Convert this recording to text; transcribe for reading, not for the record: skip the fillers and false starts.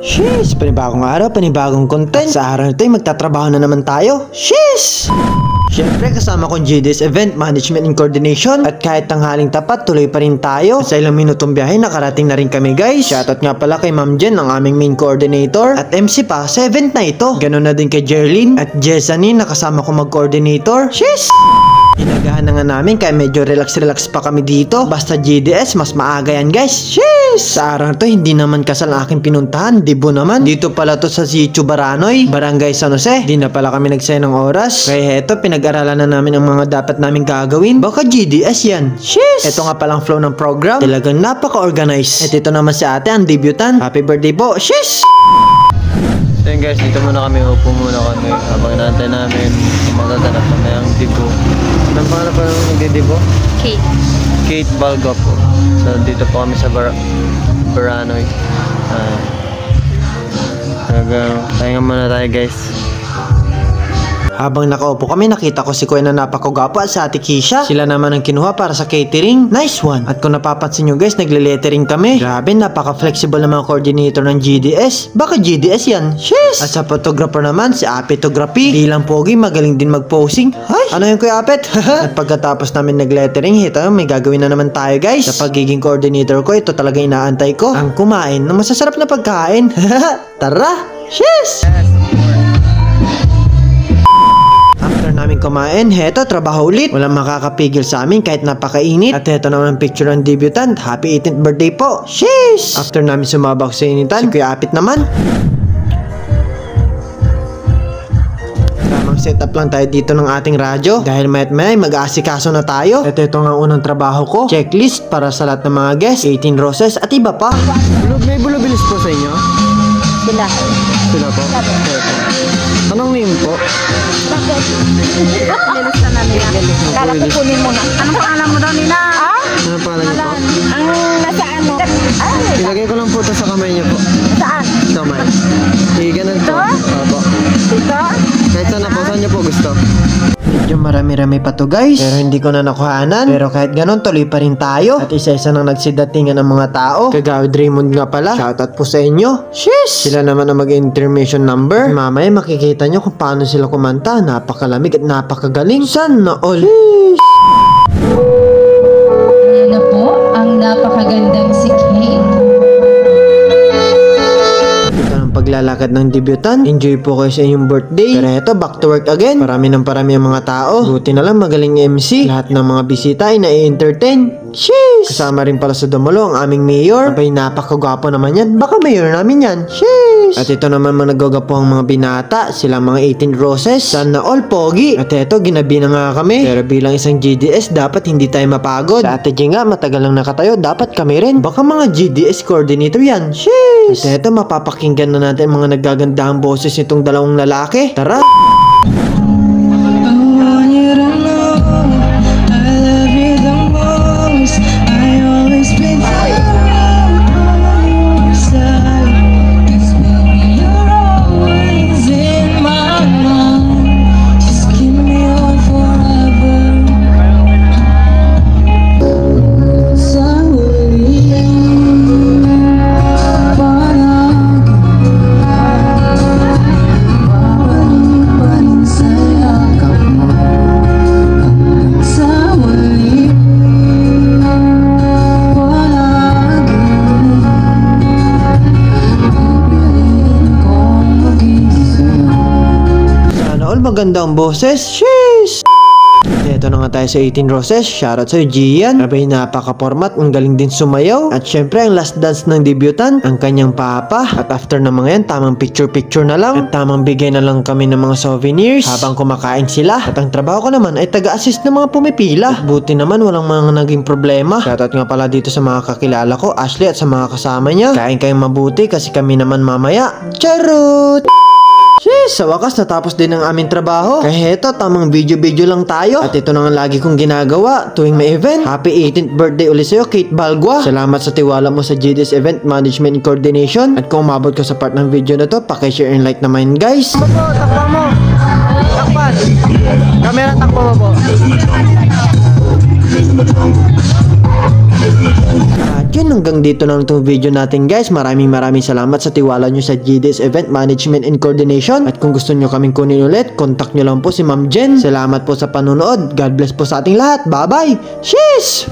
Sheesh! Panibagong araw, panibagong content. Sa araw nito ay magtatrabaho na naman tayo. Sheesh! Siyempre kasama kong GDS Event Management and Coordination. At kahit tanghaling tapat, tuloy pa rin tayo. At sa ilang minutong biyahe, nakarating na rin kami guys. Shoutout nga pala kay Ma'am Jen, ang aming main coordinator. At MC pa sa event na ito. Ganon na din kay Jerlyn at Jesanie na kasama ko mag-coordinator. Sheesh! Inagahan na nga namin kaya medyo relax pa kami dito. Basta GDS, mas maaga yan guys. Sheesh! Sa araw to, hindi naman kasal ang aking pinuntahan. Dibo naman. Dito pala to sa Sitio Baranoy, Barangay San Jose. Di na pala kami nagsaya ng oras. Kaya heto, pinag-aralan na namin ang mga dapat namin gagawin. Baka GDS yan. Sheesh! Ito nga palang flow ng program. Talagang napaka-organized. At ito naman si ate, ang debutant. Happy birthday po. Sheesh! So yun guys, dito muna kami, upo muna kami habang inaantay namin magaganap na may ang dibo. Anong pangalan pa ng nagdidibo? Kate. Kate Balga po. So dito po kami sa Baranoy. Pahinga muna tayo guys. Habang nakaupo kami, nakita ko si Kuya na napakagwapo at si Ate Kisha. Sila naman ang kinuha para sa catering. Nice one! At kung napapansin nyo guys, nagle-lettering kami. Grabe, napaka-flexible ng mga coordinator ng GDS. Baka GDS yan. Sheesh! At sa photographer naman, si Apetography. Di lang pogi, magaling din mag-posing. Ay! Ano yun Kuya Apet? At pagkatapos namin nag-lettering, ito may gagawin na naman tayo guys. Sa pagiging coordinator ko, ito talaga inaantay ko. Ang kumain ng masasarap na pagkain. Tara! Sheesh! After namin kumain, heto, trabaho ulit. Walang makakapigil sa amin kahit napakainit. At heto naman ang picture ng debutant. Happy 18th birthday po. Sheesh! After namin sumabak sa initan, si Kuya Apit naman. Tamang setup lang tayo dito ng ating radyo. Dahil may mag-aasikaso na tayo. At ito nga unang trabaho ko. Checklist para sa lahat ng mga guests, 18 roses at iba pa. May bulubilis po sa inyo? Sila. Sila po? Anong name po? Bakit? Nilista na nila. Kala ko kunin mo na. Anong pangalan mo daw nila? Ano pangalan niyo po? Ang nasa ano? Ilagay ko lang po ito sa kamay niyo po. Saan? Sa kamay. Ganun po. Opo. Dito? Kahit saan na po, saan niyo po gusto? Medyo marami-rami pa to guys. Pero hindi ko na nakuhanan. Pero kahit ganon, tuloy pa rin tayo. At isa-isa nang nagsidatingan ng mga tao. Kagawad Raymond nga pala. Shoutout po sa inyo. Sheesh! Sila naman ang mag-intermission number. Mamaya makikita nyo kung paano sila kumanta. Napakalamig at napakagaling. Sana all. Sheesh! Ayan na po ang napakagandang si Kate. Paglalakad ng debutant. Enjoy po kayo sa inyong birthday. Pero eto, back to work again. Parami ang mga tao. Buti na lang magaling MC. Lahat ng mga bisita ay na-entertain. Sheesh! Kasama rin pala sa Dumulo ang aming mayor. Abay, napakagwapo naman yan. Baka mayor namin yan. Sheesh! At ito naman mga nagagapo ang mga binata. Sila mga 18 roses. Sana all pogi. At eto, ginabi na nga kami. Pero bilang isang GDS, dapat hindi tayo mapagod. Sa Ate G nga, matagal lang nakatayo. Dapat kami rin. Baka mga GDS coordinator yan. Sheesh! At eto, mapapakinggan na natin mga nagagandahang boses nitong dalawang lalaki. Tara! Maganda ang boses. Sheesh! Ito na nga tayo sa 18 roses. Shoutout sa'yo, Gian. Abay, napaka-format. Ang galing din sumayaw. At syempre, ang last dance ng debutant, ang kanyang papa. At after na mga yan, tamang picture-picture na lang. At tamang bigay na lang kami ng mga souvenirs habang kumakain sila. At ang trabaho ko naman ay taga-assist ng mga pumipila. At buti naman, walang mga naging problema. Shoutout nga pala dito sa mga kakilala ko, Ashley, at sa mga kasama niya. Kain kayong mabuti kasi kami naman mamaya. Charot! Sheesh! Sa wakas, natapos din ang aming trabaho. Kaya heto, tamang video-video lang tayo. At ito na nga lagi kong ginagawa tuwing may event. Happy 18th birthday ulit sa'yo, Kate Balgua. Salamat sa tiwala mo sa GDS Event Management and Coordination. At kung umabot ka sa part ng video na to, paki-share and like naman guys. Takpan mo! Takpan! Camera, takpan mo po. At yun, hanggang dito na lang itong video natin guys. Maraming salamat sa tiwala nyo sa GDS Event Management and Coordination. At kung gusto nyo kaming kunin ulit, contact nyo lang po si Ma'am Jen. Salamat po sa panonood. God bless po sa ating lahat. Bye bye. Sheesh!